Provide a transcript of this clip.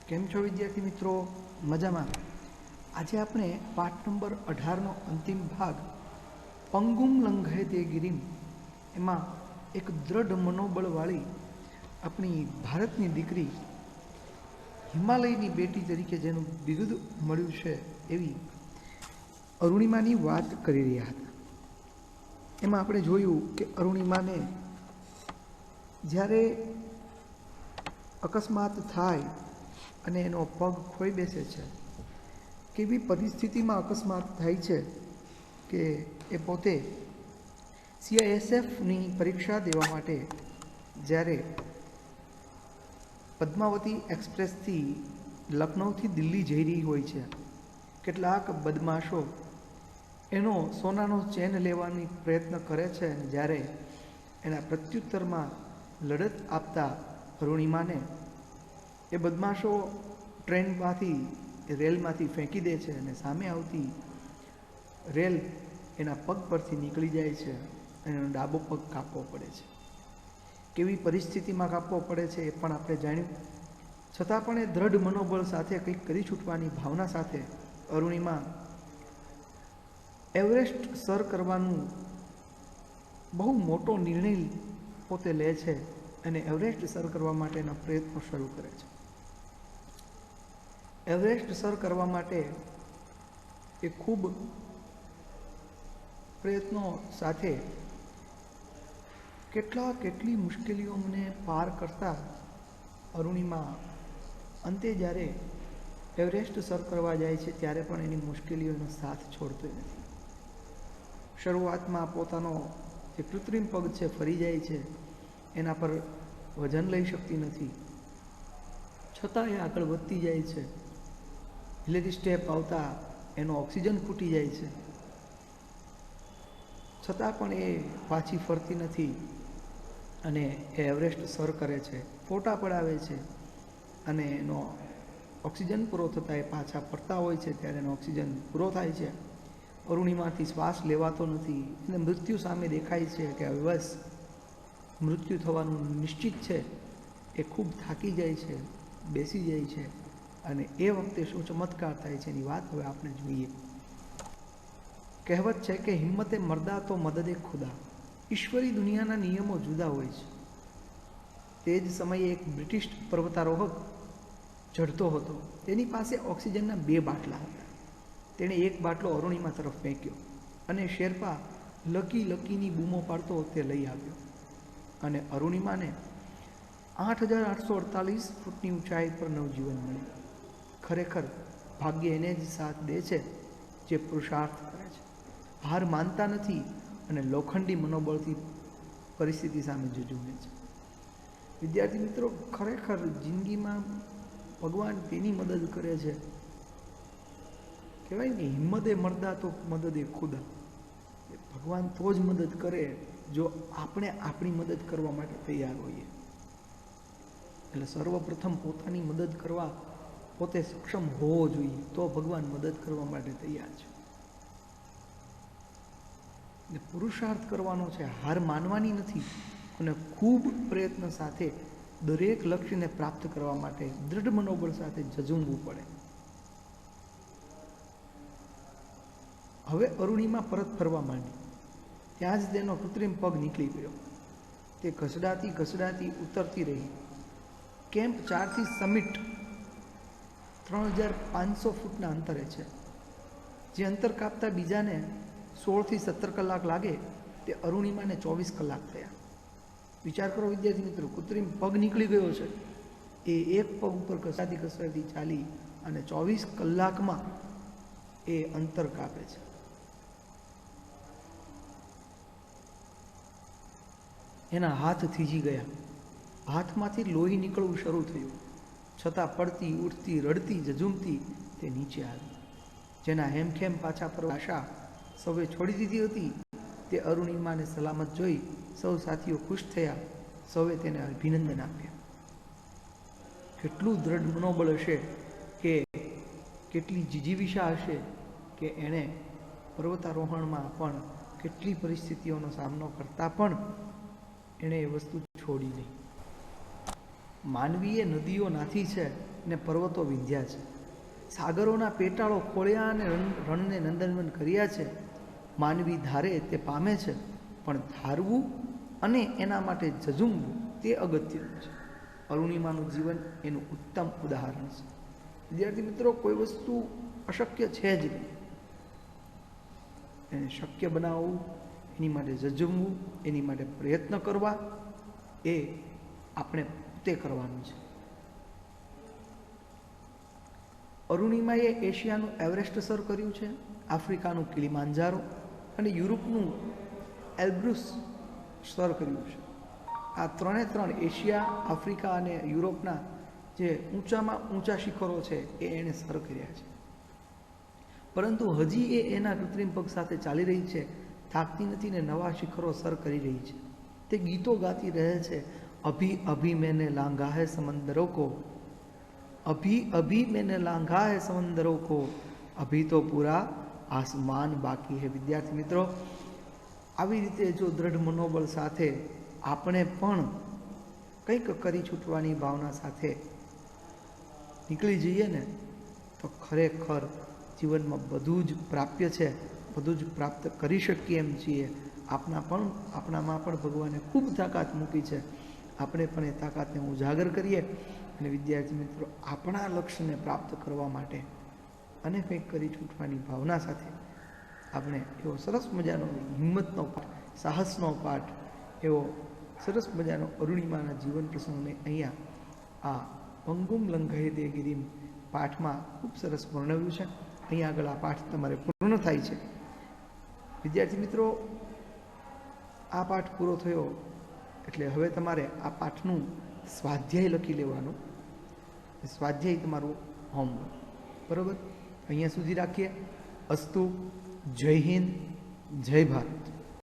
કેમ છો વિદ્યાર્થી મિત્રો? મજામાં. આજે આપણે પાઠ નંબર 18નો અંતિમ ભાગ પંગુમ લંઘયતે ગિરિમ એમાં એક દ્રઢ મનોબળવાળી આપણી ભારતની દીકરી, હિમાલયની બેટી તરીકે જેનું બિરુદ મળ્યું છે એવી અરુણિમાની વાત કરી રહ્યા હતા. એમાં આપણે જોયું કે અરુણિમાને જ્યારે અકસ્માત થાય અને એનો પગ ખોઈ બેસે છે, કેવી પરિસ્થિતિમાં અકસ્માત થાય છે કે એ પોતે CISFની પરીક્ષા દેવા માટે જ્યારે પદ્માવતી એક્સપ્રેસથી લખનૌથી દિલ્હી જઈ રહી હોય છે, કેટલાક બદમાશો એનો સોનાનો ચેન લેવાની પ્રયત્ન કરે છે અને જ્યારે એના પ્રત્યુત્તરમાં લડત આપતા અરુણિમાને એ બદમાશો ટ્રેનમાંથી રેલમાંથી ફેંકી દે છે અને સામે આવતી રેલ એના પગ પરથી નીકળી જાય છે અને એનો ડાબો પગ કાપવો પડે છે. કેવી પરિસ્થિતિમાં કાપવો પડે છે એ પણ આપણે જાણ્યું. છતાં પણ એ દ્રઢ મનોબળ સાથે કંઈક કરી છૂટવાની ભાવના સાથે અરુણિમા એવરેસ્ટ સર કરવાનું બહુ મોટો નિર્ણય પોતે લે છે અને એવરેસ્ટ સર કરવા માટેના પ્રયત્નો શરૂ કરે છે. એવરેસ્ટ સર કરવા માટે એ ખૂબ પ્રયત્નો સાથે કેટલી મુશ્કેલીઓને પાર કરતા અરુણિમા અંતે જ્યારે એવરેસ્ટ સર કરવા જાય છે ત્યારે પણ એની મુશ્કેલીઓનો સાથ છોડતો નથી. શરૂઆતમાં પોતાનો જે કૃત્રિમ પગ છે ફરી જાય છે, એના પર વજન લઈ શકતી નથી, છતાં એ આગળ વધતી જાય છે. હિલેરી સ્ટેપ આવતા એનો ઓક્સિજન ખૂટી જાય છે, છતાં પણ એ પાછી ફરતી નથી અને એ એવરેસ્ટ સર કરે છે, ફોટા પડાવે છે અને એનો ઓક્સિજન પૂરો થતાં એ પાછા ફરતા હોય છે ત્યારે એનો ઓક્સિજન પૂરો થાય છે. અરુણિમાથી શ્વાસ લેવાતો નથી, એને મૃત્યુ સામે દેખાય છે કે હવે બસ મૃત્યુ થવાનું નિશ્ચિત છે. એ ખૂબ થાકી જાય છે, બેસી જાય છે અને એ વખતે શું ચમત્કાર થાય છે એની વાત હવે આપણે જોઈએ. કહેવત છે કે હિંમતે મર્દા તો મદદે ખુદા. ઈશ્વરી દુનિયાના નિયમો જુદા હોય છે. તે જ સમયે એક બ્રિટિશ પર્વતારોહક ચઢતો હતો. તેની પાસે ઓક્સિજનના 2 બાટલા હતા. તેણે એક બાટલો અરુણિમા તરફ ફેંક્યો અને શેરપા લકીની બૂમો પાડતો તે લઈ આવ્યો અને અરુણિમાને 8,848 ફૂટની ઊંચાઈ પર નવજીવન મળ્યું. ખરેખર ભાગ્ય એને જ સાથ દે છે જે પુરુષાર્થ કરે છે, હાર માનતા નથી અને લોખંડી મનોબળથી પરિસ્થિતિ સામે ઝઝૂમે છે. વિદ્યાર્થી મિત્રો, ખરેખર જિંદગીમાં ભગવાન તેની મદદ કરે છે, કહેવાય ને હિંમતે મર્દા તો મદદે ખુદા. ભગવાન તો જ મદદ કરે જો આપણે આપણી મદદ કરવા માટે તૈયાર હોઈએ. એટલે સર્વપ્રથમ પોતાની મદદ કરવા પોતે સક્ષમ હોવો જોઈએ, તો ભગવાન મદદ કરવા માટે તૈયાર છે. પુરુષાર્થ કરવાનો છે, હાર માનવાની નથી અને ખૂબ પ્રયત્ન સાથે દરેક લક્ષ્યને પ્રાપ્ત કરવા માટે દૃઢ મનોબળ સાથે ઝઝૂમવું પડે. હવે અરુણિમા પરત ફરવા માંડી ત્યાં જ તેનો કૃત્રિમ પગ નીકળી ગયો. તે ઘસડાતી ઉતરતી રહી. કેમ્પ 4થી સમિટ 3,500 ફૂટના અંતરે છે. જે અંતર કાપતા બીજાને 16થી 17 કલાક લાગે તે અરુણિમાને 24 કલાક થયા. વિચાર કરો વિદ્યાર્થી મિત્રો, કૃત્રિમ પગ નીકળી ગયો છે, એ એક પગ ઉપર ઘસડાતી ચાલી અને 24 કલાકમાં એ અંતર કાપે છે. એના હાથ થીજી ગયા, હાથમાંથી લોહી નીકળવું શરૂ થયું, છતાં પડતી ઉઠતી રડતી ઝઝૂમતી તે નીચે આવી. જેના હેમખેમ પાછા ફરવા આશા સૌએ છોડી દીધી હતી, તે અરુણિમાને સલામત જોઈ સૌ સાથીઓ ખુશ થયા. સૌએ તેને અભિનંદન આપ્યા. કેટલું દ્રઢ મનોબળ હશે, કે કેટલી જીજીવિષા હશે કે એણે પર્વતારોહણમાં પણ કેટલી પરિસ્થિતિઓનો સામનો કરતા પણ એણે એ વસ્તુ છોડી નહીં. માનવીએ નદીઓ નાથી છે ને પર્વતો વિંધ્યા છે, સાગરોના પેટાળો ખોળ્યા અને રણને નંદનવન કર્યા છે. માનવી ધારે તે પામે છે, પણ ધારવું અને એના માટે ઝઝૂમવું તે અગત્યનું છે. અરુણિમાનું જીવન એનું ઉત્તમ ઉદાહરણ છે. વિદ્યાર્થી મિત્રો, કોઈ વસ્તુ અશક્ય છે જ નહીં. એને શક્ય બનાવવું, એની માટે ઝઝૂમવું, એની માટે પ્રયત્ન કરવા, એ આપણે પોતે કરવાનું છે. અરુણિમાએ એશિયાનું એવરેસ્ટ સર કર્યું છે, આફ્રિકાનું કિલીમાંજારો અને યુરોપનું એલ્બ્રુસ સર કર્યું છે. આ ત્રણ એશિયા, આફ્રિકા અને યુરોપના જે ઊંચામાં ઊંચા શિખરો છે એ એણે સર કર્યા છે. પરંતુ હજી એ એના કૃત્રિમ પગ સાથે ચાલી રહી છે, થાકતી નથી ને નવા શિખરો સર કરી રહી છે. તે ગીતો ગાતી રહે છે, અભી અભી मैंने लांघा है समंदरों को, अभी अभी मैंने लांघा है समंदरों को, अभी तो पूरा आसमान बाकी है. વિદ્યાર્થી મિત્રો, આવી રીતે જો દ્રઢ મનોબળ સાથે આપણે પણ કંઈક કરી છૂટવાની ભાવના સાથે નીકળી જઈએ ને, તો ખરેખર જીવનમાં બધું જ પ્રાપ્ય છે, બધું જ પ્રાપ્ત કરી શકીએ એમ છીએ. આપણામાં પણ ભગવાને ખૂબ તાકાત મૂકી છે. આપણે પણ એ તાકાતને ઉજાગર કરીએ અને વિદ્યાર્થી મિત્રો, આપણા લક્ષ્યને પ્રાપ્ત કરવા માટે અને કંઈક કરી છૂટવાની ભાવના સાથે આપણે એવો સરસ મજાનો હિંમતનો પાઠ, સાહસનો પાઠ, એવો સરસ મજાનો અરુણિમાના જીવન પ્રસંગને અહીંયા આ પંગુમ લંઘયતે ગિરિમ પાઠમાં ખૂબ સરસ વર્ણવ્યું છે. અહીંયા આગળ આ પાઠ તમારે પૂર્ણ થાય છે. વિદ્યાર્થી મિત્રો, આ પાઠ પૂરો થયો એટલે હવે તમારે આ પાઠનું સ્વાધ્યાય લખી લેવાનું. સ્વાધ્યાય તમારું હોમવર્ક, બરાબર? અહીંયા સુધી રાખીએ. અસ્તુ. જય હિન્દ, જય ભારત.